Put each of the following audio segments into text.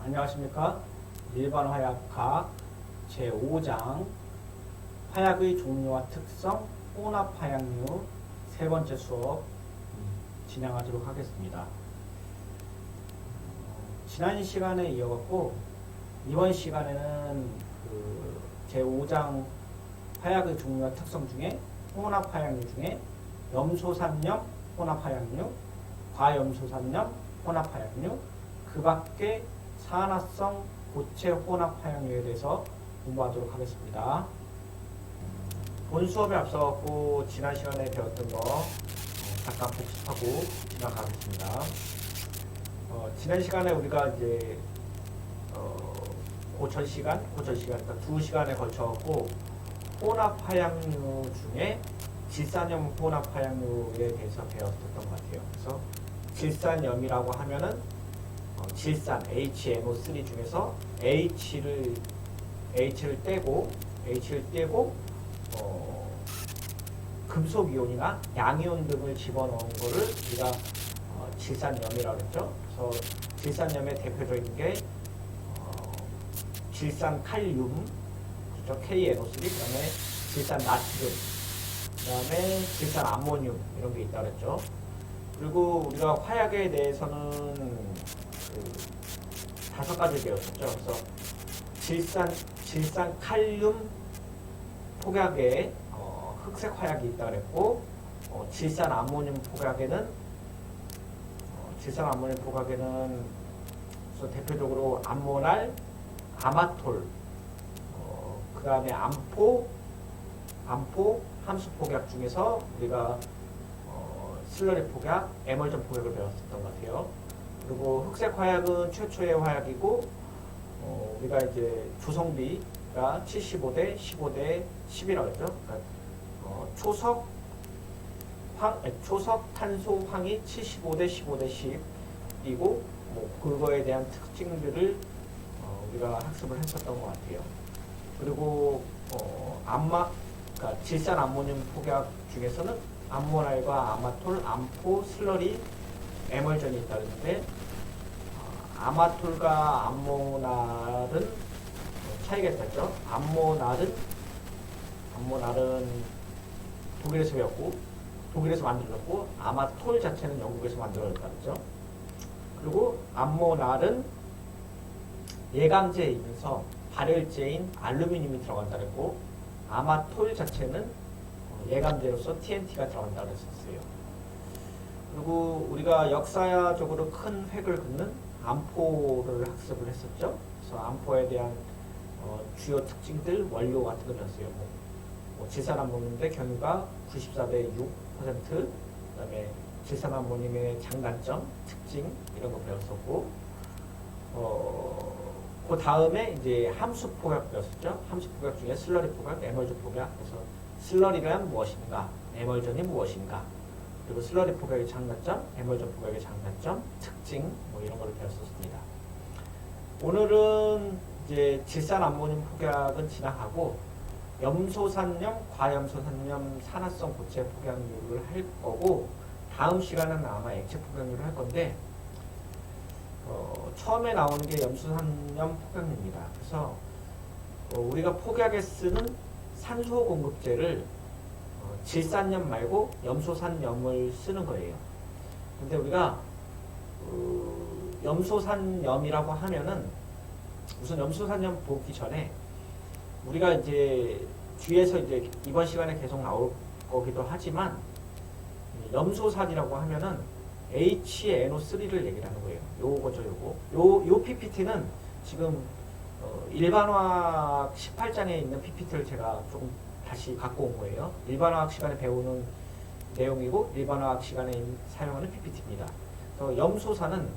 안녕하십니까. 일반 화약학 제5장 화약의 종류와 특성 혼합 화약류 세 번째 수업 진행하도록 하겠습니다. 지난 시간에 이어갖고 이번 시간에는 그 제5장 화약의 종류와 특성 중에 혼합 화약류 중에 염소산염 혼합 화약류, 과염소산염 혼합 화약류, 그 밖에 산화성 고체 혼합 화약류에 대해서 공부하도록 하겠습니다. 본 수업에 앞서갖고 지난 시간에 배웠던 거 잠깐 복습하고 지나가겠습니다. 지난 시간에 우리가 이제 고전 시간, 그러니까 2시간에 걸쳐갖고 혼합 화약류 중에 질산염 혼합 화약류에 대해서 배웠었던 것 같아요. 그래서 질산염이라고 하면은 질산 HNO3 중에서 H를 떼고 금속 이온이나 양이온 등을 집어넣은 거를 우리가 질산염이라고 했죠. 그래서 질산염의 대표적인 게 질산 칼륨, 그렇죠? KNO3, 그다음에 질산 나트륨, 그다음에 질산 아모늄 이런 게 있다고 했죠. 그리고 우리가 화약에 대해서는 5가지 배웠었죠. 그래서 질산 칼륨 폭약에 흑색 화약이 있다 그랬고, 질산 아모늄 폭약에는 그래서 대표적으로 암모날, 아마톨, 그 다음에 암포 함수 폭약 중에서 우리가 슬러리 폭약, 에멀전 폭약을 배웠었던 것 같아요. 그리고 흑색 화약은 최초의 화약이고, 우리가 이제 조성비가 75대 15대 10이라고 했죠. 그러니까 초석 탄소 황이 75대 15대 10이고, 그거에 대한 특징들을 우리가 학습을 했었던 것 같아요. 그리고 그러니까 질산 암모늄 폭약 중에서는 암모날과 아마톨, 암포, 슬러리, 에멀전이 있다는데, 아마톨과 암모날은 차이가 있었죠. 암모날은 독일에서 배웠고, 독일에서 만들어졌고, 아마톨 자체는 영국에서 만들어졌다죠. 그리고 암모날은 예감제이면서 발열제인 알루미늄이 들어간다 그랬고, 아마톨 자체는 예감제로서 TNT가 들어간다 그랬었어요. 그리고 우리가 역사적으로 큰 획을 긋는 암포를 학습을 했었죠. 그래서 암포에 대한 주요 특징들, 원료 같은 거 배웠어요. 질산암모늄의 경유가 94대 6%, 그 다음에 질산암모늄의 장단점, 특징 이런 거 배웠었고, 그 다음에 이제 함수 폭약 배웠었죠. 함수 폭약 중에 슬러리 폭약, 에멀전 폭약. 그래서 슬러리란 무엇인가, 에멀전이 무엇인가, 그리고 슬러리 폭약의 장단점, 에멀전 폭약의 장단점, 특징 이런 거를 배웠었습니다. 오늘은 이제 질산 암모늄 폭약은 지나가고 염소산염, 과염소산염, 산화성 고체 폭약류를 할 거고, 다음 시간은 아마 액체 폭약류를 할 건데, 처음에 나오는 게 염소산염 폭약류입니다. 그래서 우리가 폭약에 쓰는 산소 공급제를 질산염 말고 염소산염을 쓰는 거예요. 근데 우리가 염소산염이라고 하면은 우선 염소산염 보기 전에 우리가 이제 뒤에서 이제 이번 시간에 계속 나올 거기도 하지만, 염소산이라고 하면은 HNO3를 얘기를 하는 거예요. 요거죠, 요거. 요 PPT는 지금 일반화학 18장에 있는 PPT를 제가 조금 다시 갖고 온 거예요. 일반화학 시간에 배우는 내용이고, 일반화학 시간에 사용하는 PPT입니다. 그래서 염소산은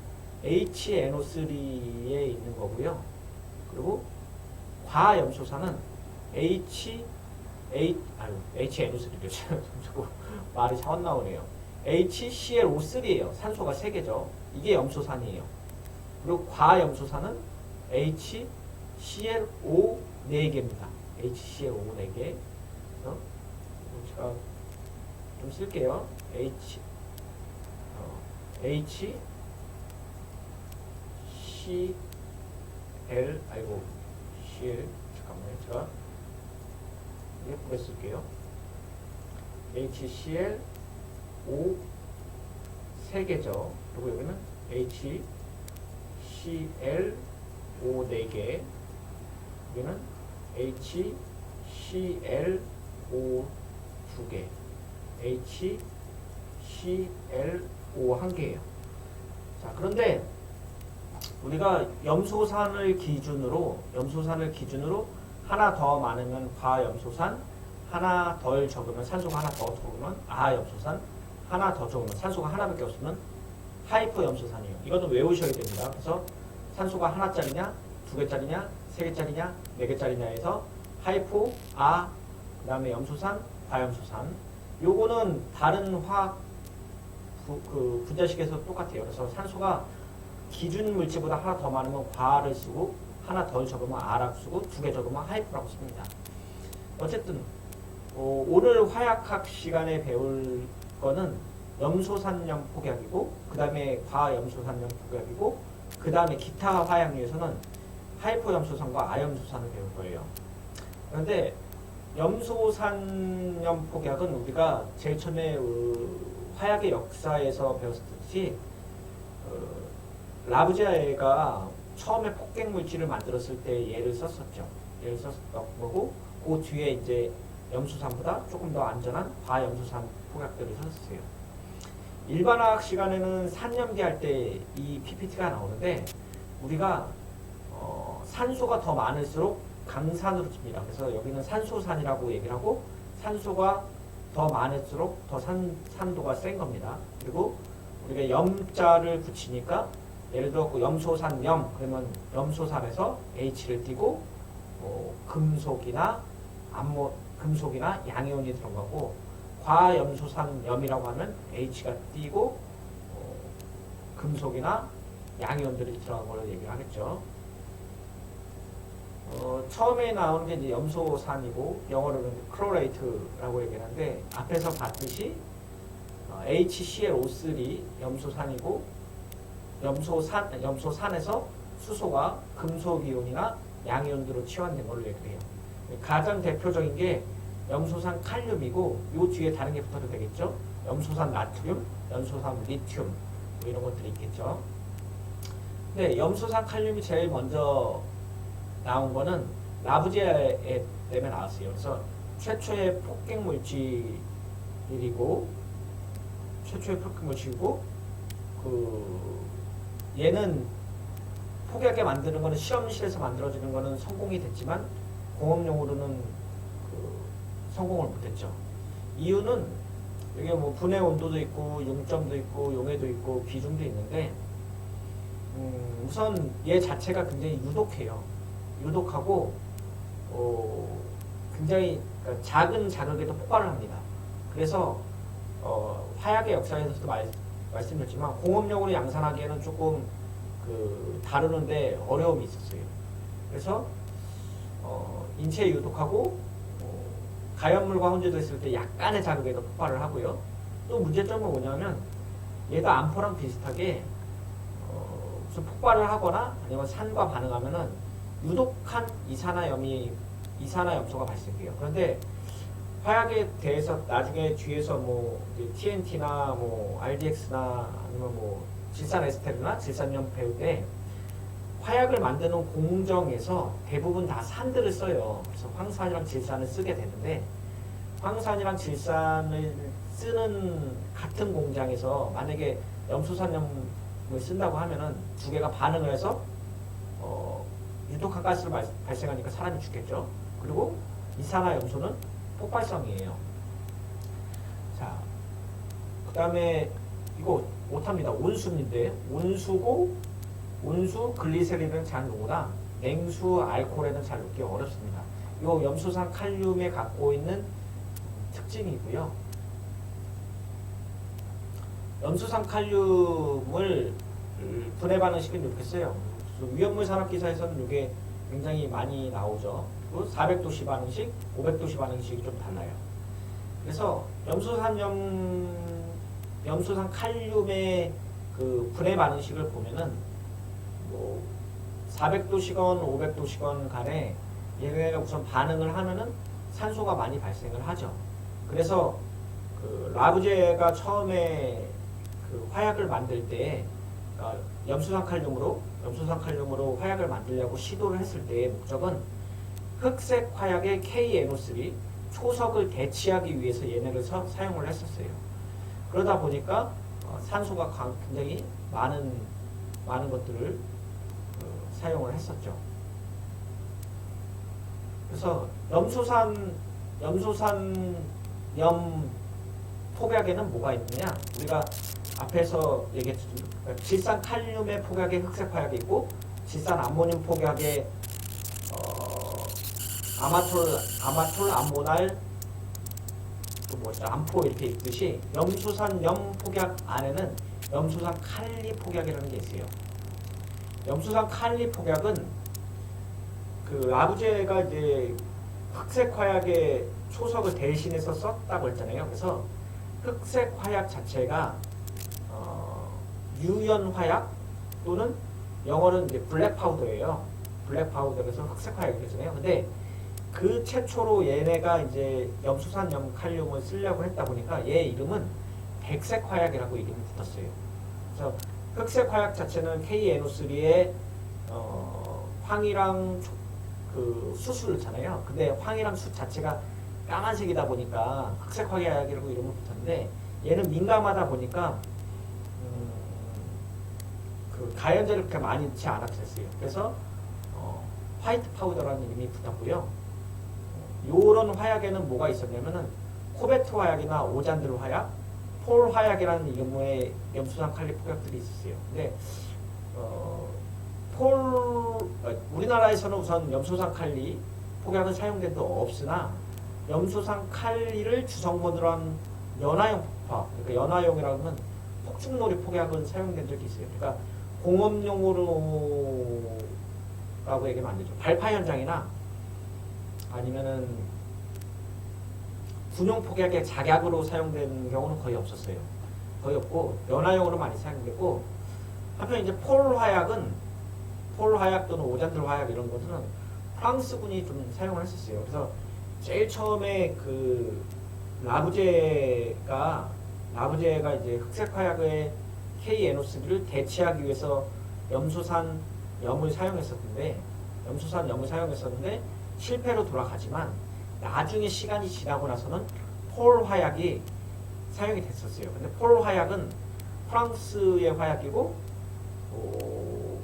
HNO3에 있는 거고요. 그리고 과염소산은 HNO3죠. 자꾸 말이 잘안 나오네요. HClO3예요. 산소가 3개죠. 이게 염소산이에요. 그리고 과염소산은 HClO 4개입니다. HClO 4개. 제가 좀 쓸게요. C CL 잠깐만요. 제가 예쁘게 쓸게요. HCl O 3개죠. 그리고 여기는 HCl O 4개, 여기는 HCl O 2개, HCl O 1개예요. 자, 그런데 우리가 염소산을 기준으로 하나 더 많으면 과염소산, 하나 덜 적으면 산소가 하나 더 적으면 아염소산, 하나 더 적으면 산소가 하나밖에 없으면 하이퍼염소산이에요. 이것도 외우셔야 됩니다. 그래서 산소가 하나짜리냐, 두 개짜리냐, 세 개짜리냐, 네 개짜리냐 해서 하이포, 그 다음에 염소산, 과염소산. 요거는 다른 화학 분자식에서 똑같아요. 그래서 산소가 기준 물질보다 하나 더 많으면 과를 쓰고, 하나 덜 적으면 아라고 쓰고, 두 개 적으면 하이프라고 씁니다. 어쨌든 오늘 화약학 시간에 배울 거는 염소산염 폭약이고, 그 다음에 과염소산염 폭약이고, 그 다음에 기타 화약류에서는 하이포염소산과 아염소산을 배울 거예요. 그런데 염소산염 폭약은 우리가 제일 처음에 화약의 역사에서 배웠듯이 라부지아에가 처음에 폭격 물질을 만들었을 때 얘를 썼었죠. 얘를 썼었던 거고, 그 뒤에 이제 염소산보다 조금 더 안전한 과염소산 폭약들을 썼어요. 일반화학 시간에는 산염기 할 때 이 PPT가 나오는데, 우리가 산소가 더 많을수록 강산으로 칩니다. 그래서 여기는 산소산이라고 얘기를 하고, 산소가 더 많을수록 더 산도가 센 겁니다. 그리고 우리가 염자를 붙이니까, 예를 들어 염소산염 그러면 염소산에서 H를 띄고 금속이나 금속이나 양이온이 들어가고, 과염소산염이라고 하면 H가 띄고 금속이나 양이온들이 들어간 걸로 얘기를 하겠죠. 처음에 나오는 게 이제 염소산이고, 영어로는 클로레이트라고 얘기를 하는데, 앞에서 봤듯이 HClO3 염소산이고, 염소산에서 수소가 금속이온이나 양이온으로 치환된 걸로 얘기를 해요. 가장 대표적인 게 염소산 칼륨이고, 요 뒤에 다른 게 붙어도 되겠죠. 염소산 나트륨, 염소산 리튬, 뭐 이런 것들이 있겠죠. 근데 염소산 칼륨이 제일 먼저 나온 거는 라부지아에 때문에 나왔어요. 그래서 최초의 폭격 물질이고, 얘는 폭약에 만드는 거는 실험실에서 만들어지는 거는 성공이 됐지만, 공업용으로는 성공을 못했죠. 이유는 이게 뭐 분해 온도도 있고, 용점도 있고, 용해도 있고, 비중도 있는데, 우선 얘 자체가 굉장히 유독하고 굉장히 작은 자극에도 폭발을 합니다. 그래서 화약의 역사에서도 말씀드렸지만, 공업용으로 양산하기에는 조금 다루는데 어려움이 있었어요. 그래서 인체에 유독하고 가연물과 혼재됐을 때 약간의 자극에도 폭발을 하고요. 또 문제점은 뭐냐면, 얘가 암포랑 비슷하게 무슨 폭발을 하거나 아니면 산과 반응하면은 유독한 이산화염소가 발생해요. 그런데 화약에 대해서 나중에 뒤에서 뭐 TNT나 뭐 RDX나 아니면 뭐 질산에스테르나 질산염 배울 때, 화약을 만드는 공정에서 대부분 다 산들을 써요. 그래서 황산이랑 질산을 쓰게 되는데, 황산이랑 질산을 쓰는 같은 공장에서 만약에 염소산염을 쓴다고 하면은 두 개가 반응을 해서 유독한 가스를 발생하니까 사람이 죽겠죠. 그리고 이산화염소는 폭발성이에요. 자, 그 다음에 이거 못합니다. 온수인데, 온수 글리세린은 잘 녹으나 냉수 알코올에는 잘 녹기 어렵습니다. 이 염소산 칼륨에 갖고 있는 특징이고요. 염소산 칼륨을 분해 반응식은 이렇게 써요. 위험물 산업 기사에서는 이게 굉장히 많이 나오죠. 400도씨 반응식, 500도씨 반응식이 좀 달라요. 그래서 염소산 칼륨의 그 분해 반응식을 보면은 뭐 400도씨건 500도씨건 간에 얘네가 우선 반응을 하면은 산소가 많이 발생을 하죠. 그래서 그 라부제가 처음에 그 화약을 만들 때 염수산칼륨으로 화약을 만들려고 시도를 했을 때의 목적은 흑색 화약의 KNO3 초석을 대치하기 위해서 얘네를 사용을 했었어요. 그러다 보니까 산소가 굉장히 많은 것들을 사용을 했었죠. 그래서 염소산염 폭약에는 뭐가 있느냐? 우리가 앞에서 얘기했죠. 질산칼륨의 폭약에 흑색 화약이 있고 질산암모늄 폭약에 아마톨 암모날 암포 이렇게 있듯이 염소산염 폭약 안에는 염소산 칼리 폭약이라는 게 있어요. 염소산 칼리 폭약은 그 라부제가 이제 흑색 화약의 초석을 대신해서 썼다고 했잖아요. 그래서 흑색 화약 자체가 유연 화약 또는 영어는 이제 블랙 파우더예요. 블랙 파우더에서 흑색 화약이잖아요. 근데 그 최초로 얘네가 이제 염소산염 칼륨을 쓰려고 했다 보니까 얘 이름은 백색 화약이라고 이름이 붙었어요. 그래서 흑색 화약 자체는 KNO3에 황이랑 그 수수잖아요. 근데 황이랑 수 자체가 까만색이다 보니까 흑색 화약이라고 이름을 붙었는데 얘는 민감하다 보니까 그 가연제를 그렇게 많이 넣지 않았어요. 그래서 화이트 파우더라는 이름이 붙었고요. 요런 화약에는 뭐가 있었냐면은 코베트 화약이나 오잔들 화약, 폴 화약이라는 이름의 염소산 칼리 폭약들이 있었어요. 근데 우리나라에서는 우선 염소산 칼리 폭약은 사용된 적 없으나 염소산 칼리를 주성분으로 한 연화용 폭파, 그러니까 연화용이라고 하면 폭죽놀이 폭약은 사용된 적이 있어요. 그러니까 공업용으로라고 얘기하면 안 되죠. 발파 현장이나 아니면은 군용 폭약의 작약으로 사용된 경우는 거의 없었어요. 거의 없고 연화용으로 많이 사용되고 한편 이제 폴 화약 또는 오잔들 화약 이런 것들은 프랑스군이 좀 사용을 했었어요. 그래서 제일 처음에 그 라부제가 이제 흑색 화약의 KNO3를 대체하기 위해서 염소산염을 사용했었는데 실패로 돌아가지만 나중에 시간이 지나고 나서는 폴 화약이 사용이 됐었어요. 근데 폴 화약은 프랑스의 화약이고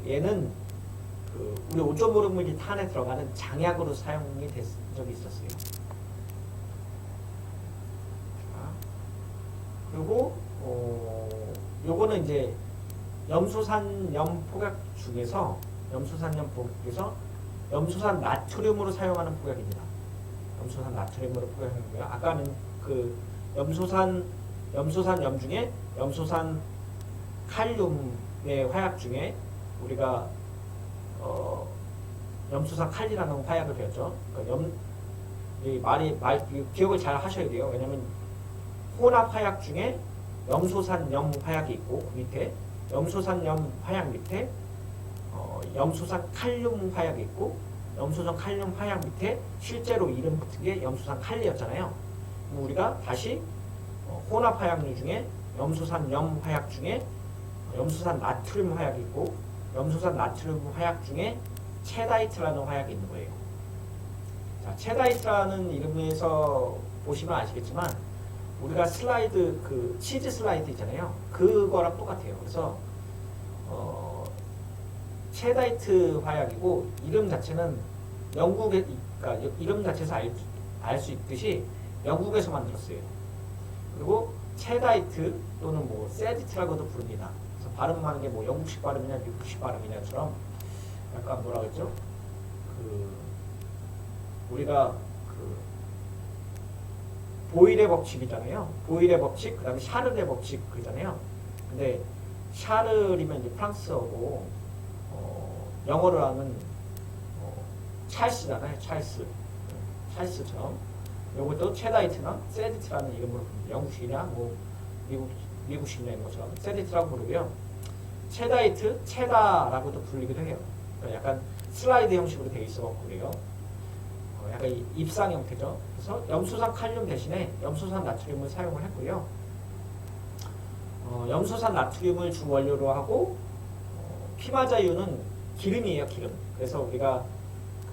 얘는 그 우리 오조모르밀리 탄에 들어가는 장약으로 사용이 된 적이 있었어요. 그리고 요거는 이제 염소산염 폭약 중에서 염소산 나트륨으로 사용하는 폭약입니다. 염소산 나트륨으로 폭약하는 거예요. 아까는 그 염소산염 중에 염소산 칼륨의 화약 중에 우리가 염소산 칼리라는 화약을 배웠죠. 그러니까 기억을 잘 하셔야 돼요. 왜냐면 혼합 화약 중에 염소산염 화약이 있고 그 밑에 염소산염 화약 밑에 염소산 칼륨 화약이 있고 염소산 칼륨 화약 밑에 실제로 이름 붙은 게 염소산 칼리였잖아요. 우리가 다시 혼합 화약류 중에 염소산염 화약 중에 염소산 나트륨 화약이 있고 염소산 나트륨 화약 중에 체다이트라는 화약이 있는 거예요. 자, 체다이트라는 이름에서 보시면 아시겠지만 우리가 슬라이드 그 치즈 슬라이드 있잖아요. 그거랑 똑같아요. 그래서 체다이트 화약이고 이름 자체는 그러니까 이름 자체에서 알 수 있듯이 영국에서 만들었어요. 그리고 체다이트 또는 뭐 세디트라고도 부릅니다. 그래서 발음하는 게 뭐 영국식 발음이냐 미국식 발음이냐처럼 약간 뭐라 그랬죠? 우리가 보일의 법칙이잖아요. 보일의 법칙, 그 다음에 샤를의 법칙 그잖아요. 근데 샤를이면 이제 프랑스어고 영어로 하면 찰스잖아요. 찰스처럼 이것도 체다이트나 세디트라는 이름으로 부릅니다. 영국식이나 뭐 미국식이나 이런 것처럼 세디트라고 부르고요. 체다이트, 체다라고도 불리기도 해요. 약간 슬라이드 형식으로 되어 있어갖고 그래요. 약간 입상 형태죠. 그래서 염소산 칼륨 대신에 염소산 나트륨을 사용을 했고요. 염소산 나트륨을 주 원료로 하고 피마자유는 기름이에요, 기름. 그래서 우리가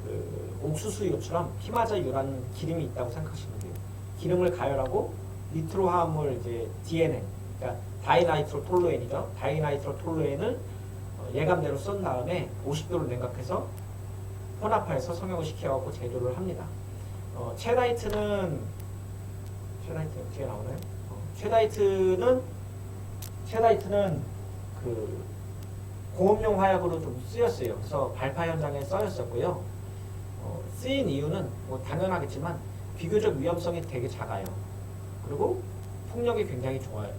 그 옥수수유처럼 피마자유라는 기름이 있다고 생각하시면 돼요. 기름을 가열하고 니트로 화합물 이제 DNN, 그러니까 다이나이트로톨루엔이죠. 다이나이트로톨루엔을 예감대로 쏜 다음에 50도로 냉각해서 혼합해서 성형을 시켜갖고 제조를 합니다. 체다이트는 어떻게 나오나요? 체다이트는 그 공업용 화약으로 좀 쓰였어요. 그래서 발파 현장에 쓰였었고요. 쓰인 이유는 뭐 당연하겠지만 비교적 위험성이 되게 작아요. 그리고 폭력이 굉장히 좋아요.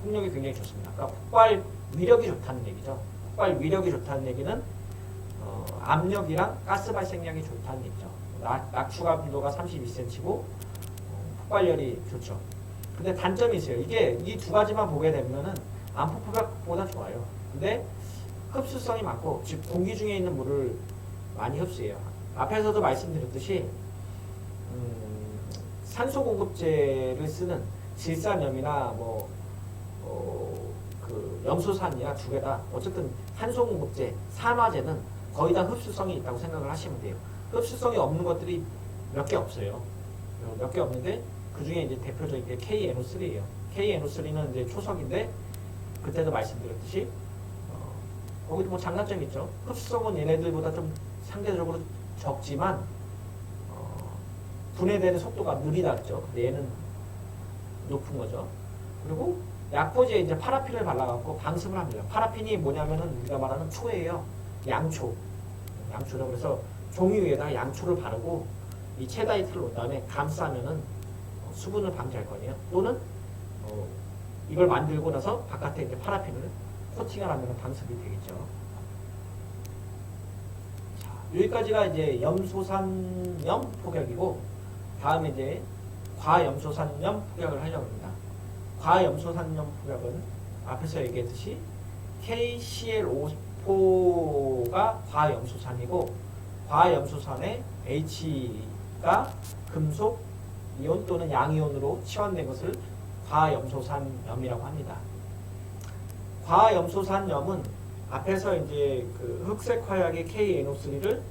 폭력이 굉장히 좋습니다. 그러니까 폭발 위력이 좋다는 얘기죠. 폭발 위력이 좋다는 얘기는 압력이랑 가스 발생량이 좋다는 얘기죠. 낙추가 분도가 32cm고 폭발열이 좋죠. 근데 단점이 있어요. 이게 이 두 가지만 보게 되면은 암포포백보다 좋아요. 근데 흡수성이 많고 즉 공기 중에 있는 물을 많이 흡수해요. 앞에서도 말씀드렸듯이 산소 공급제를 쓰는 질산염이나 그 염소산이나 두 개 다 어쨌든 산소 공급제, 산화제는 거의 다 흡수성이 있다고 생각을 하시면 돼요. 흡수성이 없는 것들이 몇 개 없어요. 몇 개 없는데 그 중에 이제 대표적인 게 KNO3예요. KNO3는 이제 초석인데 그때도 말씀드렸듯이 거기도 뭐 장단점이 있죠. 흡수성은 얘네들보다 좀 상대적으로 적지만 분해되는 속도가 느리다 그랬죠. 근데 얘는 높은 거죠. 그리고 약포지에 이제 파라핀을 발라갖고 방습을 합니다. 파라핀이 뭐냐면은 우리가 말하는 초예요. 양초죠. 그래서 종이 위에다 양초를 바르고 이 체다이트를 놓은 다음에 감싸면은 수분을 방지할 거예요. 또는 이걸 만들고 나서 바깥에 이제 파라핀을 코팅을 하면 방습이 되겠죠. 자, 여기까지가 이제 염소산염 폭약이고 다음에 이제 과염소산염 폭약을 하려고 합니다. 과염소산염 폭약은 앞에서 얘기했듯이 KCl5가 과염소산이고 과염소산의 H가 금속 이온 또는 양이온으로 치환된 것을 과염소산염이라고 합니다. 과염소산염은 앞에서 이제 그 흑색 화약의 KNO3를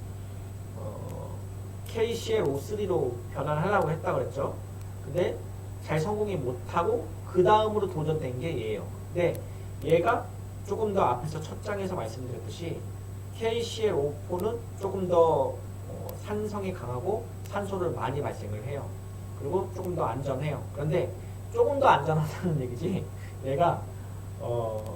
KClO3로 변환하려고 했다고 그랬죠. 근데 잘 성공이 못하고 그 다음으로 도전된 게 얘예요. 근데 얘가 조금 더 앞에서 첫 장에서 말씀드렸듯이 KClO4는 조금 더 산성이 강하고 산소를 많이 발생을 해요. 그리고 조금 더 안전해요. 그런데 조금 더 안전하다는 얘기지 얘가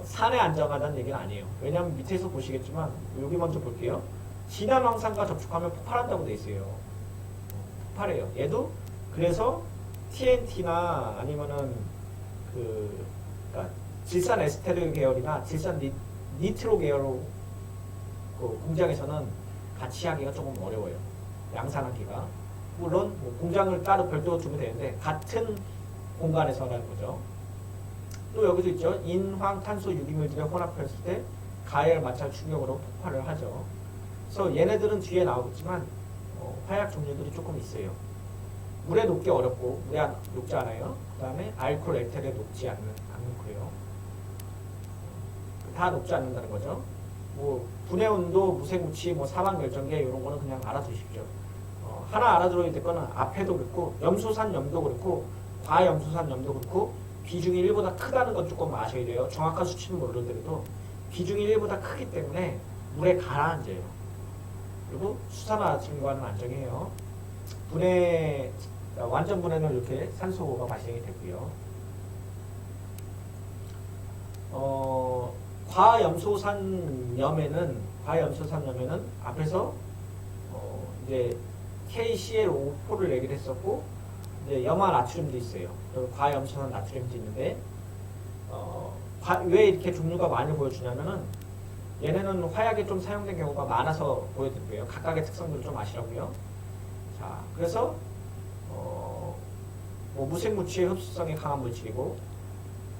산에 안전하다는 얘기는 아니에요. 왜냐하면 밑에서 보시겠지만 여기 먼저 볼게요. 진한 황산과 접촉하면 폭발한다고 돼 있어요. 폭발해요. 얘도 그래서 TNT나 아니면은 그러니까 질산 에스테르 계열이나 질산 니트로 계열로 그 공장에서는 같이 하기가 조금 어려워요. 양산하기가. 물론 뭐 공장을 따로 별도로 두면 되는데 같은 공간에서라는 거죠. 또 여기도 있죠. 인황탄소 유기물들을 혼합했을 때 가열 마찰 충격으로 폭발을 하죠. 그래서 얘네들은 뒤에 나오겠지만 화약 종류들이 조금 있어요. 물에 녹기 어렵고 물에 녹지 않아요. 그 다음에 알코올 에텔에 녹지 않고요. 다 녹지 않는다는 거죠. 뭐 분해 온도, 무색무치, 뭐 사방 결정계 이런 거는 그냥 알아두십시오. 하나 알아들어야 될 거는 앞에도 그렇고 염소산염도 그렇고 과염소산염도 그렇고 비중이 1보다 크다는 건 조금 아셔야 돼요. 정확한 수치는 모르더라도 비중이 1보다 크기 때문에 물에 가라앉아요. 그리고 수산화증과는 안정해요. 완전 분해는 이렇게 산소가 발생이 되고요. 과염소산염에는 앞에서 이제 KClO4를 얘기를 했었고 이제 염화 나트륨도 있어요. 그리고 과염소산 나트륨도 있는데 왜 이렇게 종류가 많이 보여주냐면은 얘네는 화약에 좀 사용된 경우가 많아서 보여드릴게요. 각각의 특성들을 좀 아시라고요. 자, 그래서 뭐 무색무취의 흡수성이 강한 물질이고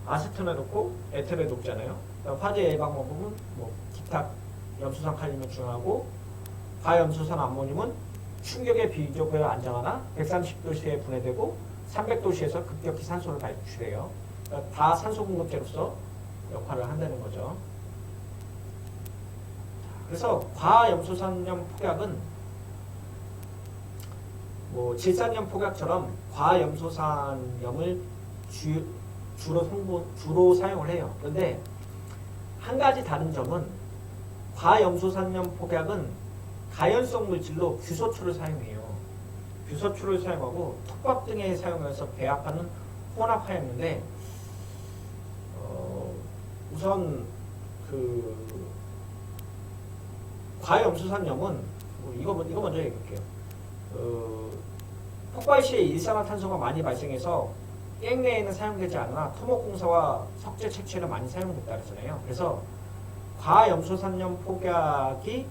아세톤에 넣고 에텔에 녹잖아요. 화재 예방 방법은 뭐 기타 염소산 칼륨이 중요하고 과염소산 암모늄은 충격에 비교적 안정하나 130도씨에 분해되고 300도씨에서 급격히 산소를 발출해요. 그러니까 다 산소 공급제로서 역할을 한다는 거죠. 그래서 과염소산염 폭약은 뭐 질산염 폭약처럼 과염소산염을 주로 사용을 해요. 그런데 한 가지 다른 점은 과염소산염 폭약은 가연성 물질로 규소초를 사용해요. 규소초를 사용하고 톱밥 등에 사용해서 배합하는 혼합화였는데 우선 그 과염소산염은 이거 먼저 얘기할게요. 폭발 시에 일산화탄소가 많이 발생해서 갱 내에는 사용되지 않으나 토목공사와 석재 채취에는 많이 사용됐다 그랬잖아요. 그래서 과염소산염 폭약이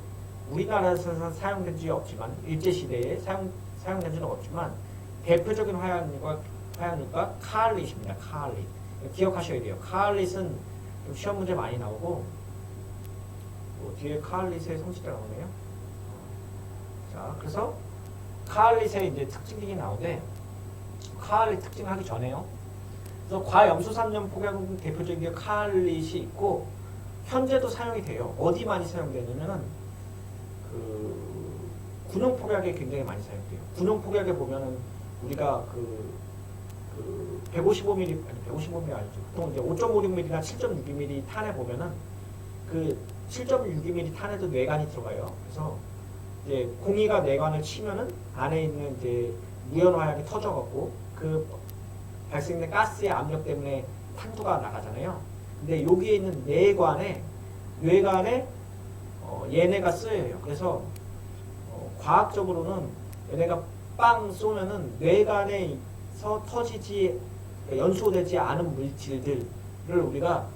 우리나라에서는 사용된 적이 없지만 일제시대에 사용된 적은 없지만 대표적인 화약류가 카알릿입니다. 카알릿. 기억하셔야 돼요. 카알릿은 시험 문제 많이 나오고 뒤에 카알릿의 성질이 나오네요. 자, 그래서 카알릿의 이제 특징이 나오는데 카알릿 특징하기 전에요. 그래서 과염소산염 폭약은 대표적인 게 카알릿이 있고 현재도 사용이 돼요. 어디 많이 사용되냐면은 그 군용 폭약에 굉장히 많이 사용돼요. 군용 폭약에 보면은 우리가 그 155mm 아니 155mm 아니죠. 보통 이제 5.56mm나 7.62mm 탄에 보면은 그 7.62mm 탄에도 뇌관이 들어가요. 그래서 이제 공이가 뇌관을 치면은 안에 있는 이제 무연화약이 터져갖고 그 발생된 가스의 압력 때문에 탄두가 나가잖아요. 근데 여기에 있는 뇌관에 얘네가 쓰여요. 그래서 과학적으로는 얘네가 빵 쏘면은 뇌관에서 터지지 연소되지 않은 물질들을 우리가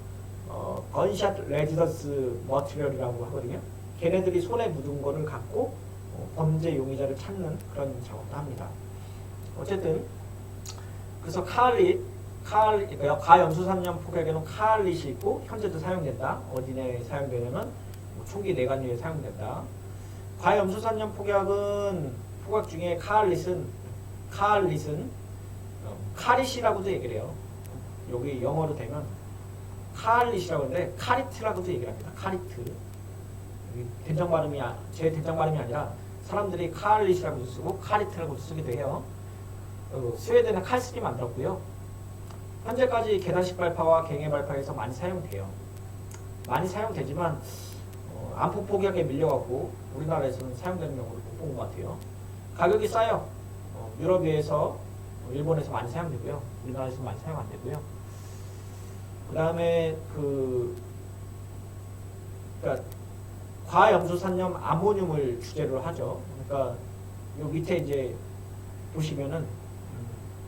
건샷 레지던스 머티리얼이라고 하거든요. 걔네들이 손에 묻은 거를 갖고 범죄 용의자를 찾는 그런 작업도 합니다. 어쨌든 그래서 그러니까 과염소산염 폭약에는 카알릿이 있고 현재도 사용된다. 어디에 사용되냐면 총기 내관류에 사용된다. 과염소산염 폭약 중에 카알릿은 카릿이라고도 얘기를 해요. 여기 영어로 되면 카알릿이라고 하는데 카리트라고도 얘기를 합니다. 카리트. 제 된장 발음이 아니라 사람들이 카알릿이라고 쓰고 카리트라고 쓰기도 해요. 스웨덴은 칼스리 만들었고요. 현재까지 계단식 발파와 갱해 발파에서 많이 사용돼요. 많이 사용되지만 안포 폭약에 밀려갖고 우리나라에서는 사용되는 경우를 못 본 것 같아요. 가격이 싸요. 유럽에서 일본에서 많이 사용되고요. 우리나라에서 많이 사용 안 되고요. 그 다음에 그러니까 과염소산염 아모늄을 주제로 하죠. 그러니까 요 밑에 이제 보시면은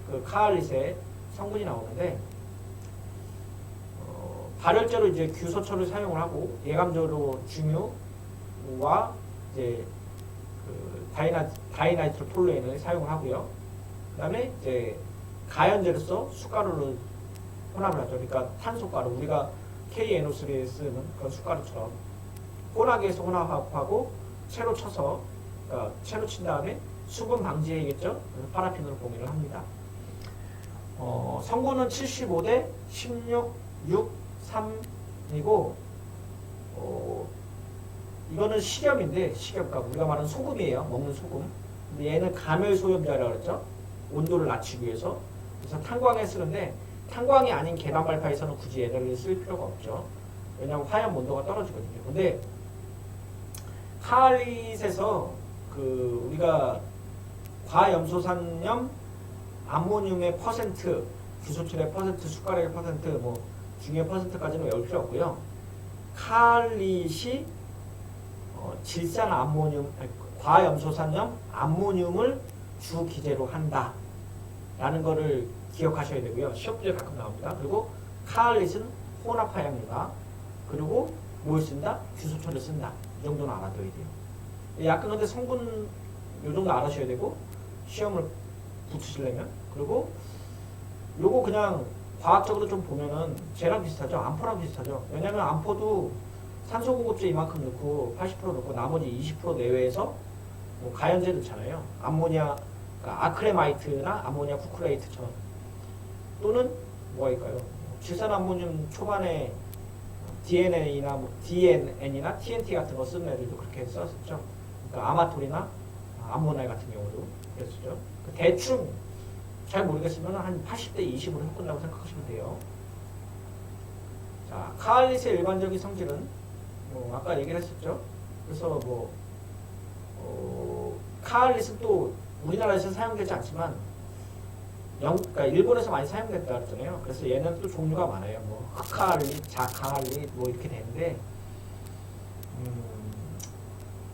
그 카알릿의 성분이 나오는데 발열제로 이제 규소초를 사용을 하고 예감제로 중유와 이제 그 다이나이트로톨루엔을 사용을 하고요. 그다음에 이제 가연제로서 숯가루를 혼합을 하죠. 그러니까 탄소가루 우리가 KNO3에 쓰는 그런 숯가루처럼 혼하기에서 혼합하고 채로 쳐서 그러니까 채로 친 다음에 수분 방지해야겠죠. 그래서 파라핀으로 봉인을 합니다. 성분은 75대 16, 6, 3이고 이거는 식염인데 그러니까 우리가 말하는 소금이에요. 먹는 소금. 근데 얘는 가멸소염제라고 그랬죠. 온도를 낮추기 위해서. 그래서 탄광에 쓰는데 탄광이 아닌 계단 발파에서는 굳이 얘를 쓸 필요가 없죠. 왜냐하면 화염 온도가 떨어지거든요. 근데 카알릿에서 우리가 과염소산염 암모늄의 퍼센트, 규소출의 퍼센트, 숟가락의 퍼센트, 뭐 중의 퍼센트까지는 외울 필요 없고요. 카알릿이 질산 암모늄, 과염소산염 암모늄을 주 기제로 한다. 라는 거를 기억하셔야 되고요. 시험 문제 가끔 나옵니다. 그리고 카알릿은 혼합 화약류다. 그리고 뭘 쓴다? 규소초를 쓴다. 이 정도는 알아둬야 돼요. 약간 근데 성분 이 정도 알아셔야 되고 시험을 붙으시려면 그리고 요거 그냥 과학적으로 좀 보면은 쟤랑 비슷하죠. 암포랑 비슷하죠. 왜냐면 암포도 산소 공급제 이만큼 넣고 80% 넣고 나머지 20% 내외에서 뭐 가연제 넣잖아요. 암모니아, 그러니까 아크레마이트나 암모니아 쿠크레이트처럼. 또는 뭐가 있을까요? 질산암모늄 초반에 DNN이나 TNT 같은 거 쓰는 애들도 그렇게 썼었죠. 그러니까 아마톨이나 암모날 같은 경우도 그랬었죠. 대충 잘 모르겠으면 한 80대 20으로 해본다고 생각하시면 돼요. 자, 카알릿의 일반적인 성질은 아까 얘기를 했었죠. 그래서 카알릿은 또 우리나라에서 사용되지 않지만 그러니까 일본에서 많이 사용됐다 그랬잖아요. 그래서 얘는 또 종류가 많아요. 뭐 흑카알릿, 자카알릿 뭐 이렇게 되는데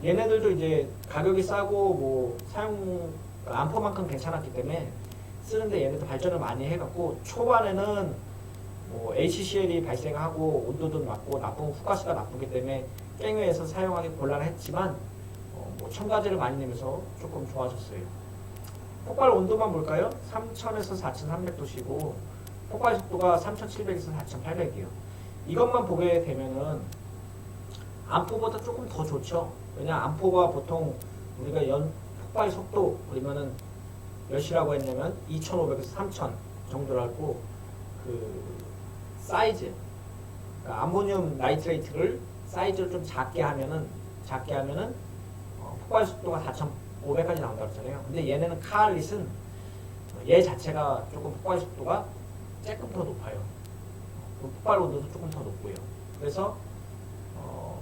얘네들도 이제 가격이 싸고 뭐 암포만큼 괜찮았기 때문에 쓰는데 얘네도 발전을 많이 해갖고 초반에는 뭐 HCl이 발생하고 온도도 낮고 나쁜 후가스가 나쁘기 때문에 깽회에서 사용하기 곤란했지만 뭐 첨가제를 많이 내면서 조금 좋아졌어요. 폭발 온도만 볼까요? 3000에서 4300도시고 폭발 속도가 3700에서 4800이에요. 이것만 보게 되면은 암포보다 조금 더 좋죠. 왜냐 암포가 보통 우리가 폭발 속도 그러면은 몇이라고 했냐면 2500에서 3000 정도라고 그 사이즈 그러니까 암모늄 나이트레이트를 사이즈를 좀 작게 하면은 폭발 속도가 4500까지 나온다고 했잖아요. 근데 얘네는 카알릿은 얘 자체가 조금 폭발 속도가 조금 더 높아요. 폭발 온도도 조금 더 높고요. 그래서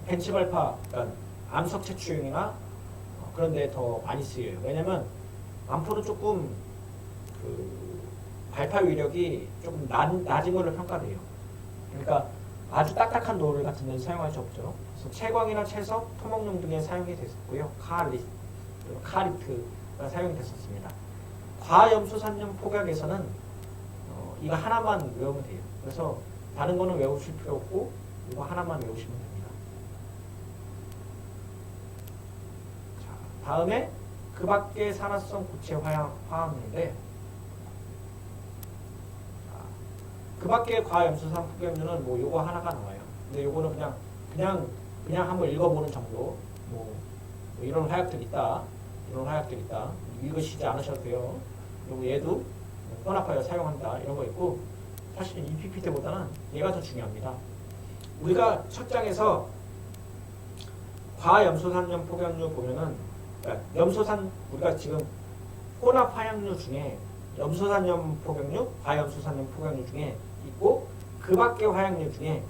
벤치발파, 그러니까 암석 채취용이나 그런 데 더 많이 쓰여요. 왜냐면 암포는 조금 그 발파 위력이 조금 낮은 걸로 평가돼요. 그러니까 아주 딱딱한 돌 같은 데는 사용할 수 없죠. 그래서 채광이나 채석, 토목용 등에 사용이 됐었고요. 카리트가 사용이 됐었습니다. 과염수산염 폭약에서는 이거 하나만 외우면 돼요. 그래서 다른 거는 외우실 필요 없고 이거 하나만 외우시면 됩니다. 자, 다음에 그 밖의 산화성 고체 화학물인데 그 밖의 과염수산 폭염류는 뭐 요거 하나가 나와요. 근데 요거는 그냥 한번 읽어보는 정도. 뭐 이런 화약들 있다. 읽으시지 않으셔도 돼요. 그리고 얘도 혼합하여 사용한다. 이런 거 있고 사실 이 PPT보다는 얘가 더 중요합니다. 우리가 첫 장에서 과염소산염 폭염류 보면은 그러니까 우리가 지금 혼합 화약류 중에 염소산염 폭염류, 과염소산염 폭염류 중에 있고 그 밖의 화약류 중에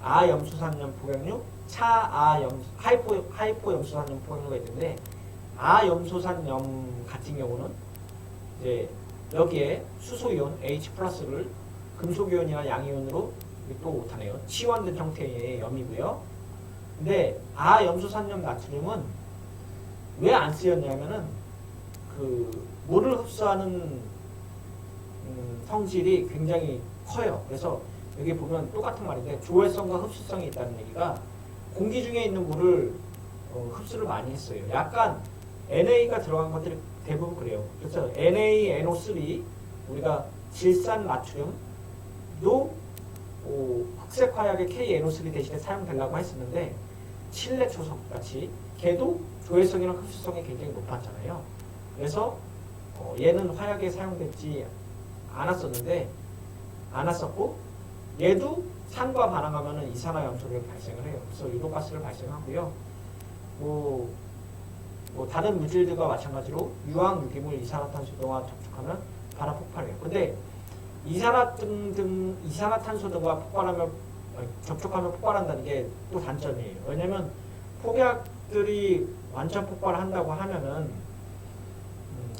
아염소산염 폭염류, 하이포 염소산염 폭염류가 있는데 아염소산염 같은 경우는 이제 여기에 수소이온 H+를 금속이온이나 양이온으로 또 타네요. 치환된 형태의 염이고요. 근데 아염소산염 나트륨은 왜 안 쓰였냐면은 그 물을 흡수하는 성질이 굉장히 커요. 그래서 여기 보면 똑같은 말인데 조회성과 흡수성이 있다는 얘기가 공기 중에 있는 물을 흡수를 많이 했어요. 약간 NA가 들어간 것들이 대부분 그래요. 그래서 NaNO3 우리가 질산 나트륨도 흑색 화약의 KNO3 대신에 사용되려고 했었는데 칠레 초석 같이 걔도 조회성이랑 흡수성이 굉장히 높았잖아요. 그래서 얘는 화약에 사용되지 않았었고 얘도 산과 반응하면 이산화염소를 발생을 해요. 그래서 유독가스를 발생하고요. 뭐 다른 물질들과 마찬가지로 유황, 유기물, 이산화탄소 등과 접촉하면 반응 폭발해요. 근데 이산화탄소 등과 접촉하면 폭발한다는 게 또 단점이에요. 왜냐면 폭약들이 완전 폭발한다고 하면은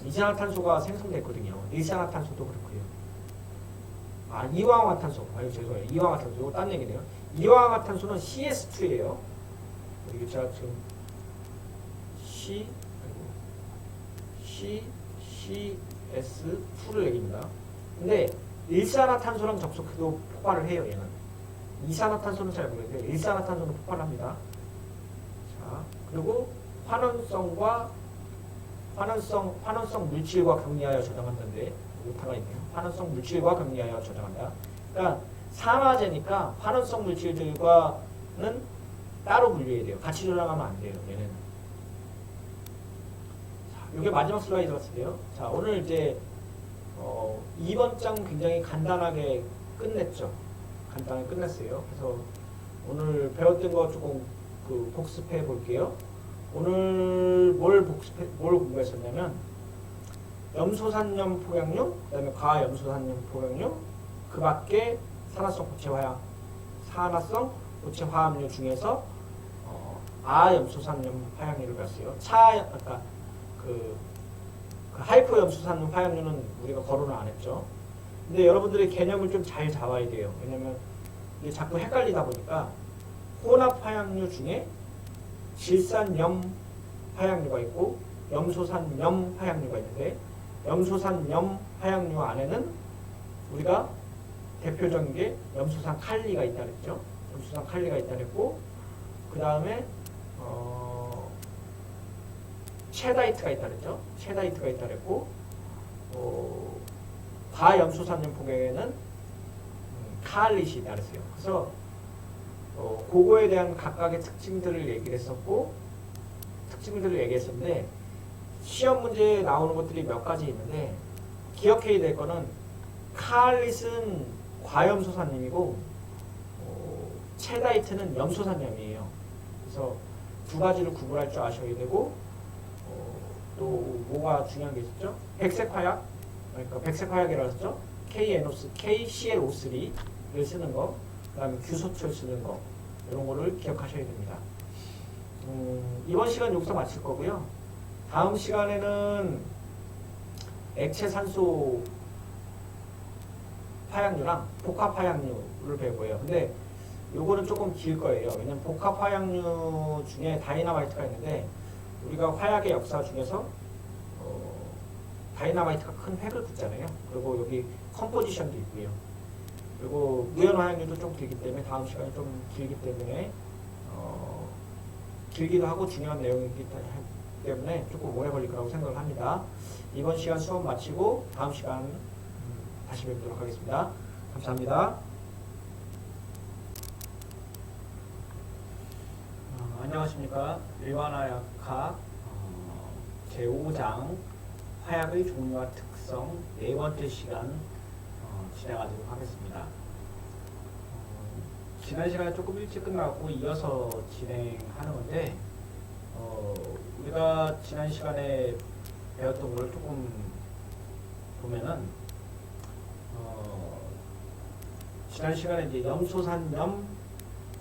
이산화탄소가 생성됐거든요. 일산화탄소도 그렇고요. 이황화탄소. 죄송해요. 이황화탄소. 이거 딴 얘기네요. 이황화탄소는 CS2예요. 이게 제가 지금 CS2를 얘기입니다. 근데 일산화탄소랑 접촉해도 폭발을 해요. 얘는. 이산화탄소는 잘 모르겠는데 일산화탄소는 폭발합니다. 자, 그리고 환원성 물질과 격리하여 저장한다는데 오타가 있네요. 환원성 물질과 격리하여 저장한다. 그러니까 산화제니까 환원성 물질들과는 따로 분류해야 돼요. 같이 저장하면 안 돼요. 얘는. 자, 이게 마지막 슬라이드 같은데요. 자, 오늘 이제 2번 장 굉장히 간단하게 끝냈죠. 간단하게 끝냈어요. 그래서 오늘 배웠던 거 조금 복습해 볼게요. 오늘 뭘 공부했었냐면 염소산염 포약류, 그다음에 과염소산염 포약류, 그 밖에 산화성 고체 화합류 중에서 아염소산염 파약류를 배웠어요. 아까 그 하이포염소산염 파약류는 우리가 거론을 안 했죠. 근데 여러분들의 개념을 좀 잘 잡아야 돼요. 왜냐면 이게 자꾸 헷갈리다 보니까 혼합 화약류 중에 질산염 화약류가 있고 염소산염 화약류가 있는데 염소산염 화약류 안에는 우리가 대표적인 게 염소산 칼리가 있다 그랬죠. 염소산 칼리가 있다 그랬고 그 다음에 체다이트가 있다 그랬죠. 체다이트가 있다 그랬고 과염소산염 포약에는 카알릿이 있다 그랬어요. 그래서 그거에 대한 각각의 특징들을 얘기했었는데 시험 문제에 나오는 것들이 몇 가지 있는데 기억해야 될 거는 카알릿은 과염소산염이고 체다이트는 염소산염이에요. 그래서 두 가지를 구분할 줄 아셔야 되고 또 뭐가 중요한 게 있었죠? 백색화약, 그러니까 백색화약이라고 했죠? KClO3를 쓰는 거, 그 다음에 규소초를 쓰는 거 이런 거를 기억하셔야 됩니다. 이번 시간 여기서 마칠 거고요. 다음 시간에는 액체산소 화약류랑 복합 화약류를 배울 거예요. 근데 요거는 조금 길 거예요. 왜냐면 복합 화약류 중에 다이나마이트가 있는데 우리가 화약의 역사 중에서 다이나마이트가 큰 획을 긋잖아요. 그리고 여기 컴포지션도 있고요. 그리고 무연 화약류도 좀 길기 때문에 다음 시간이 좀 길기 때문에 길기도 하고 중요한 내용이기 때문에 조금 오래 걸릴 거라고 생각을 합니다. 이번 시간 수업 마치고 다음 시간 다시 뵙도록 하겠습니다. 감사합니다. 안녕하십니까. 일반화약학 제5장 화약의 종류와 특성 네 번째 시간 진행하도록 하겠습니다. 지난 시간에 조금 일찍 끝나고 이어서 진행하는 건데 우리가 지난 시간에 배웠던 걸 조금 보면은 지난 시간에 이제 염소산염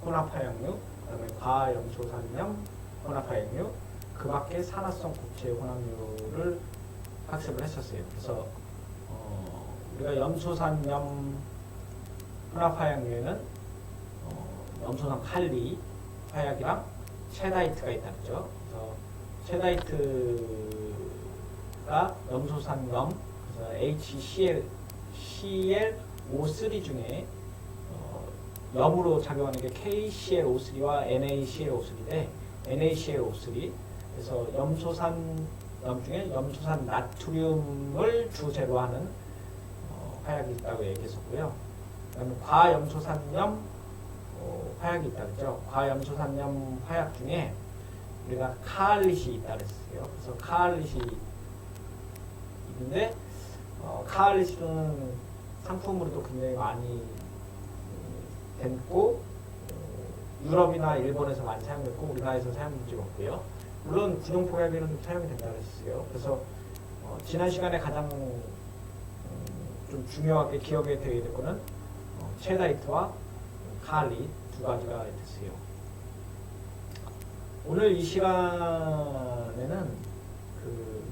혼합화약류, 그다음에 과염소산염 혼합화약류, 그 밖에 산화성 고체 혼합류를 학습을 했었어요. 그래서 우리가 염소산염 혼합화약류에는 염소산 칼리 화약이랑 체다이트가 있다죠. 그래서 체다이트가 염소산염, 그래서 HClO3 중에 염으로 작용하는 게 KClO3와 NaClO3인데 NaClO3 그래서 염소산염 중에 염소산 나트륨을 주재로 하는 화약이 있다고 얘기했었고요. 그다음에 과염소산염 화약이 있다 그랬죠. 과염소산염 화약 중에 우리가 카알릿이 있다 그랬어요. 그래서 카알릿이 있는데 카알릿은 상품으로도 굉장히 많이 됐고 유럽이나 일본에서 많이 사용됐고 우리나라에서 사용된 적이 없고요. 물론 군용포약에는 사용이 된다 그랬어요. 그래서 지난 시간에 가장 좀 중요하게 기억에 되어야 될 거는 체다이트와 카알릿 두 가지가 됐어요. 오늘 이 시간에는 그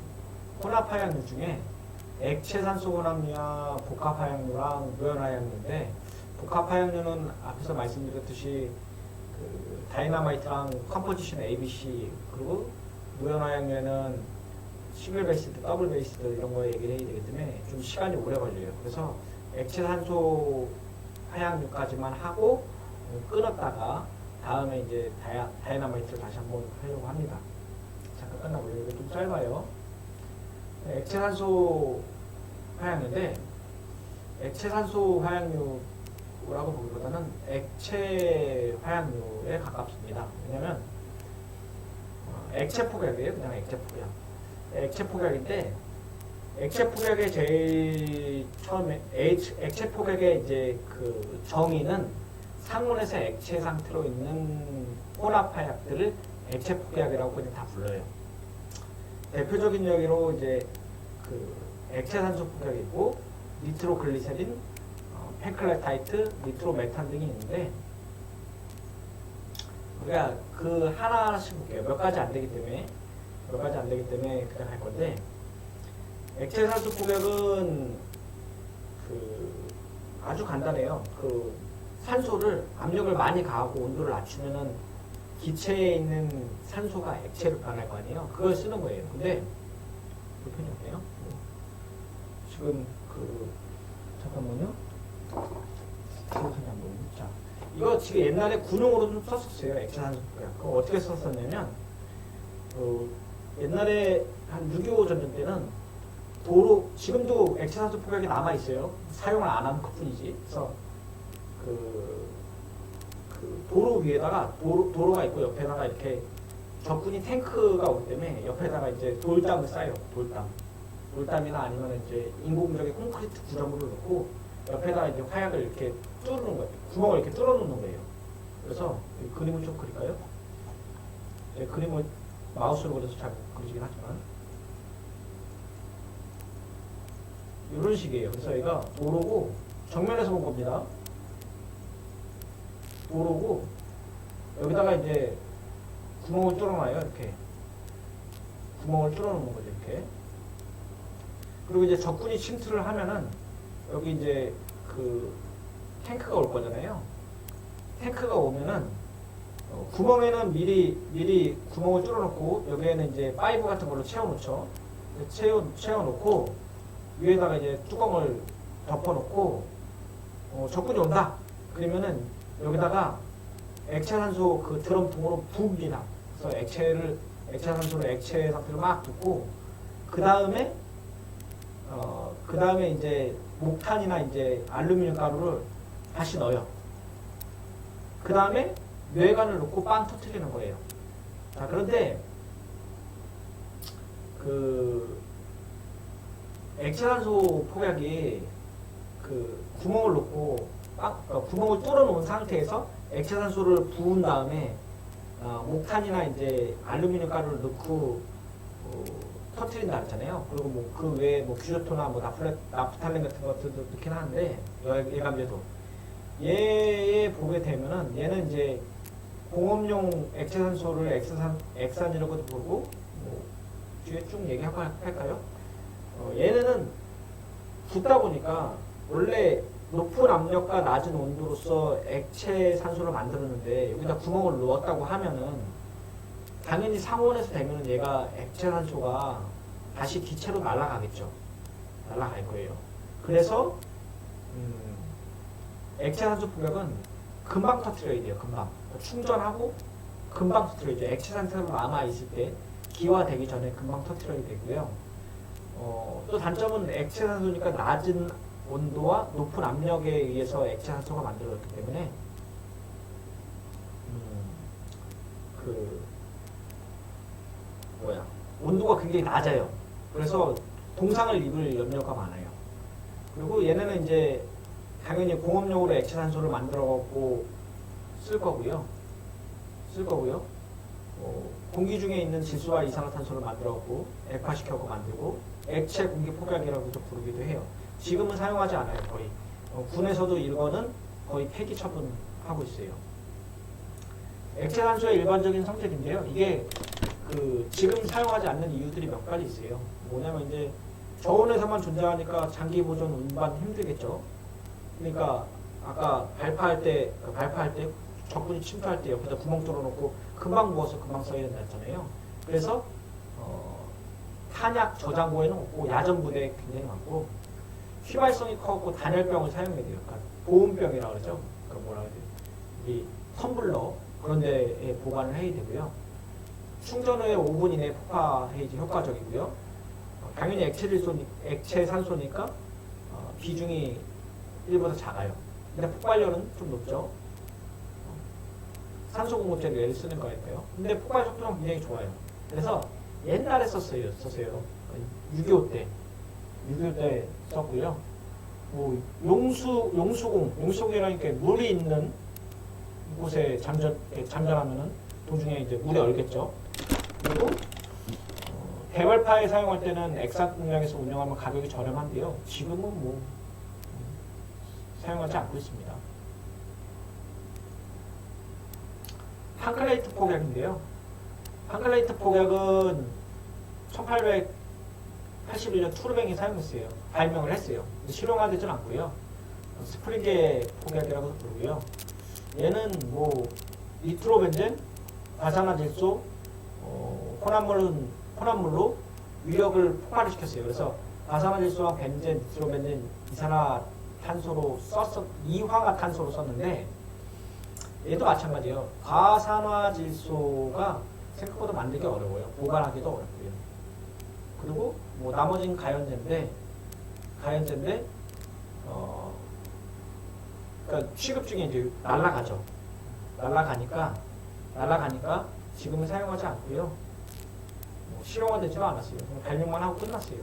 혼합화약류 중에 액체산소 혼합류와 복합화약류랑 무연화약류인데 복합화약류는 앞에서 말씀드렸듯이 그 다이나마이트랑 컴포지션 ABC 그리고 무연화약류에는 싱글 베이스드, 더블 베이스드 이런 거 얘기를 해야 되기 때문에 좀 시간이 오래 걸려요. 그래서 액체산소 화약류까지만 하고 끊었다가 다음에 이제 다이나마이트를 다시 한번 하려고 합니다. 잠깐 끝나고요. 이게 좀 짧아요. 액체산소 화약류인데 액체산소 화약류 산소라고 보기보다는 액체 화약류에 가깝습니다. 왜냐면 액체 폭약이에요. 그냥 액체 폭약. 액체 폭약인데 액체 폭약의 제일 처음에 액체 폭약의 이제 그 정의는 상온에서 액체 상태로 있는 혼합 화약들을 액체 폭약이라고 그냥 다 불러요. 대표적인 여기로 이제 그 액체 산소 폭약이 있고 니트로글리세린, 펜클레타이트, 니트로메탄 등이 있는데 우리가 그 하나하나씩 볼게요. 몇 가지 안 되기 때문에 그냥 할 건데 액체 산소 폭약은 그 아주 간단해요. 그 산소를 압력을 많이 가하고 온도를 낮추면은 기체에 있는 산소가 액체로 변할 거 아니에요. 그걸 쓰는 거예요. 근데 불편이 없네요. 지금 그 잠깐만요. 자, 이거 지금 옛날에 군용으로 좀 썼었어요. 액체 산소 폭약. 그거 어떻게 썼었냐면 옛날에 한 6.25 전쟁 때는 도로 지금도 액체 산소 폭약이 남아 있어요. 사용을 안 하는 것뿐이지. 그래서 그 도로 위에다가 도로가 있고 옆에다가 이렇게 적군이 탱크가 오기 때문에 옆에다가 이제 돌담을 쌓아요. 돌담이나 아니면 이제 인공적인 콘크리트 구조물을 넣고 옆에다가 이제 화약을 이렇게 뚫는 거예요. 구멍을 이렇게 뚫어 놓는 거예요. 그래서 그림을 좀 그릴까요? 네, 그림을 마우스로 그려서 잘 그리시긴 하지만 이런 식이에요. 그래서 얘가 도로고 정면에서 본 겁니다. 도로고 여기다가 이제 구멍을 뚫어놔요. 이렇게 구멍을 뚫어놓는 거죠. 이렇게. 그리고 이제 적군이 침투를 하면은 여기 이제 그 탱크가 올 거잖아요. 탱크가 오면은 구멍에는 미리 구멍을 뚫어놓고 여기에는 이제 파이브 같은 걸로 채워놓죠. 채워놓고 위에다가 이제 뚜껑을 덮어놓고 적군이 온다. 그러면은 여기다가 액체산소 그 드럼통으로 부읍니다. 그래서 액체산소를 액체 상태로 막 붓고 그 다음에 이제 목탄이나 이제 알루미늄 가루를 다시 넣어요. 그 다음에 뇌관을 넣고 빵 터트리는 거예요. 자, 그런데 그 액체산소 폭약이 그 구멍을 넣고 구멍을 뚫어 놓은 상태에서 액체산소를 부은 다음에 목탄이나 이제 알루미늄 가루를 넣고 터트린다 했잖아요. 그리고 뭐 그 외에 뭐 규조토나 뭐 나프탈렌 같은 것들도 넣긴 하는데 예감제도 얘 보게 되면은 얘는 이제 공업용 액체산소를 액산이라고도 부르고 뭐 뒤에 쭉 얘기할까요? 얘네는 붓다 보니까 원래 높은 압력과 낮은 온도로서 액체 산소를 만들었는데 여기다 구멍을 넣었다고 하면은 당연히 상온에서 되면은 얘가 액체 산소가 다시 기체로 날아가겠죠. 날아갈 거예요. 그래서 액체 산소 폭약은 금방 터트려야 돼요. 금방 충전하고 금방 터트려야 돼요. 액체 산소로 남아 있을 때 기화되기 전에 금방 터트려야 되고요. 또 단점은 액체 산소니까 낮은 온도와 높은 압력에 의해서 액체 산소가 만들어졌기 때문에 온도가 굉장히 낮아요. 그래서 동상을 입을 염려가 많아요. 그리고 얘네는 이제 당연히 공업용으로 액체 산소를 만들어 갖고 쓸 거고요. 공기 중에 있는 질소와 이산화탄소를 만들어 갖고 액화시켜 갖고 만들고 액체 공기 폭약이라고도 부르기도 해요. 지금은 사용하지 않아요. 거의 군에서도 이거는 거의 폐기 처분하고 있어요. 액체 산소의 일반적인 성질인데요. 이게 그 지금 사용하지 않는 이유들이 몇 가지 있어요. 뭐냐면 이제 저온에서만 존재하니까 장기 보존 운반 힘들겠죠. 그러니까 아까 발파할 때 적군이 침투할 때 옆에다 구멍 뚫어놓고 금방 부어서 금방 써야 된다 했잖아요. 그래서 탄약 저장고에는 없고 야전 부대에 굉장히 많고 휘발성이 커갖고 단열병을 사용해야 돼요. 그러니까 보온병이라 그러죠. 그러니까 뭐라 그래야 돼요. 이 텀블러 그런 데에 보관을 해야 되고요. 충전 후에 5분 이내에 폭파해야지 효과적이고요. 당연히 액체 산소니까 비중이 1보다 작아요. 근데 폭발률은 좀 높죠. 산소 공급제를 예를 쓰는 거니까요. 근데 폭발 속도는 굉장히 좋아요. 그래서 옛날에 썼어요. 6.25 때. 6.25 때 썼고요. 뭐 용수공이라니까 물이 있는 곳에 잠전하면은 도중에 이제 물에 얼겠죠. 그리고 대발파에 사용할 때는 액상 공장에서 운영하면 가격이 저렴한데요. 지금은 뭐 사용하지 않고 있습니다. 판클레이트 폭약인데요. 판클레이트 폭약은 1881년 투르뱅이 사용했어요. 발명을 했어요. 실용화되진 않고요. 스프링계 폭약이라고 부르고요. 얘는 뭐 니트로벤젠, 과산화질소, 혼합물로 위력을 폭발을 시켰어요. 그래서 과산화질소와 벤젠, 니트로벤젠, 이산화탄소로 썼는데 얘도 마찬가지예요. 과산화질소가 생각보다 만들기 어려워요. 보관하기도 어렵고요. 그리고 뭐 나머지는 가연제인데 그러니까 취급 중에 이제 날아가죠. 날아가니까 지금은 사용하지 않고요. 뭐 실용화되지도 않았어요. 그냥 발명만 하고 끝났어요.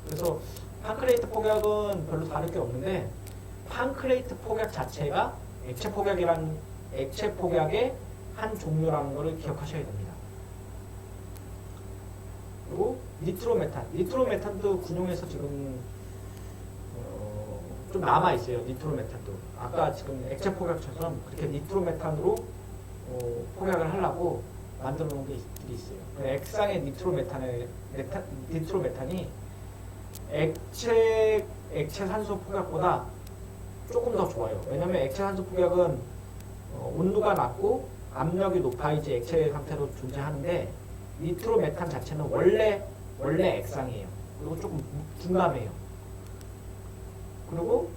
그래서 판클레이트 폭약은 별로 다를 게 없는데 판클레이트 폭약 자체가 액체 폭약의 한 종류라는 것을 기억하셔야 됩니다. 그리고 니트로메탄도 군용에서 지금 좀 남아 있어요. 니트로메탄도 아까 지금 액체 폭약처럼 그렇게 니트로메탄으로 폭약을 하려고 만들어 놓은 게 있어요. 액상의 니트로메탄이 액체 산소 폭약보다 조금 더 좋아요. 왜냐하면 액체 산소 폭약은 온도가 낮고 압력이 높아 이제 액체 상태로 존재하는데 니트로메탄 자체는 원래 액상이에요. 그리고 조금 둔감해요. 그리고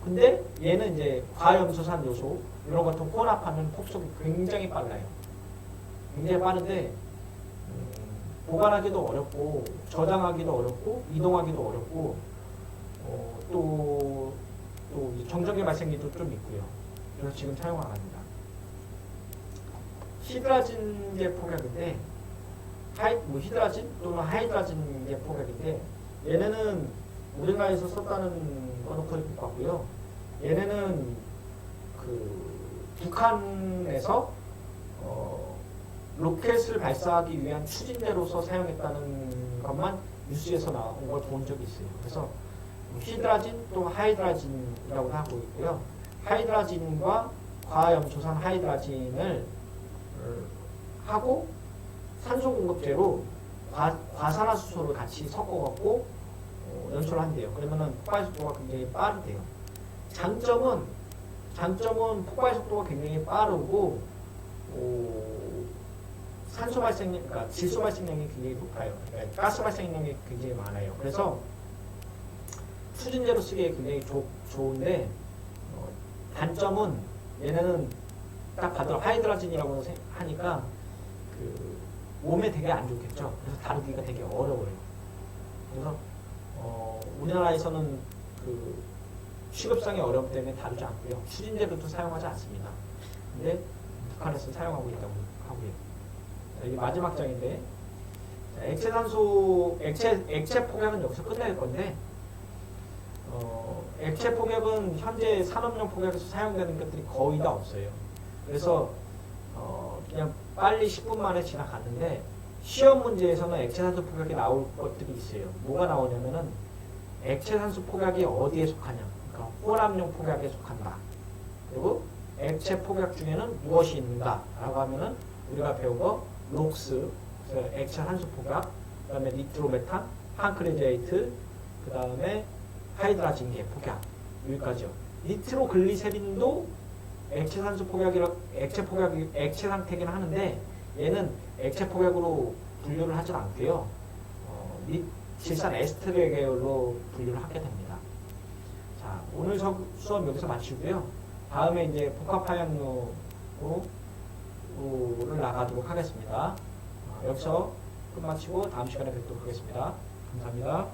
근데 얘는 이제 과염소산 요소 이런 것들 혼합하면 폭속이 굉장히 빨라요. 굉장히 빠른데 보관하기도 어렵고 저장하기도 어렵고 이동하기도 어렵고 또 정전기 발생기도 좀 있고요. 그래서 지금 사용 안 합니다. 히드라진제 폭약인데 히드라진 또는 하이드라진제 폭약인데 얘네는 우리나라에서 썼다는 거는 거의 못 봤고요. 얘네는 북한에서 로켓을 발사하기 위한 추진제로서 사용했다는 것만 뉴스에서 나온 걸 본 적이 있어요. 그래서 히드라진 또 하이드라진이라고 하고 있고요. 하이드라진과 과염소산 하이드라진을 하고 산소 공급제로 과산화수소를 같이 섞어갖고 연소를 한대요. 그러면은 폭발 속도가 굉장히 빠르대요. 장점은 폭발 속도가 굉장히 빠르고 산소 발생량, 그러니까 질소 발생량이 굉장히 높아요. 그러니까 가스 발생량이 굉장히 많아요. 그래서 추진제로 쓰기에 굉장히 좋은데 단점은 얘네는 딱 봐도 하이드라진이라고 하니까 몸에 되게 안 좋겠죠. 그래서 다루기가 되게 어려워요. 그래서 우리나라에서는 취급상의 어려움 때문에 다루지 않고요. 추진제로도 사용하지 않습니다. 근데 북한에서 사용하고 있다고 하고요. 이게 마지막 장인데 액체 폭약은 여기서 끝낼 건데 액체 폭약은 현재 산업용 폭약에서 사용되는 것들이 거의 다 없어요. 그래서 그냥 빨리 10분 만에 지나갔는데 시험 문제에서는 액체산소 폭약이 나올 것들이 있어요. 뭐가 나오냐면은 액체산소 폭약이 어디에 속하냐. 그러니까 혼합용 폭약에 속한다. 그리고 액체 폭약 중에는 무엇이 있는가 라고 하면은 우리가 배운 거 록스, 액체산소 폭약, 그 다음에 니트로메탄, 판크레제이트, 그 다음에 하이드라진계 폭약, 여기까지요. 니트로글리세린도 액체 상태긴 하는데 얘는 액체 폭약으로 분류를 하지 않고요. 질산 에스테르 계열로 분류를 하게 됩니다. 자, 오늘 수업 여기서 마치고요. 다음에 이제 복합화학로를 나가도록 하겠습니다. 여기서 끝마치고 다음 시간에 뵙도록 하겠습니다. 감사합니다.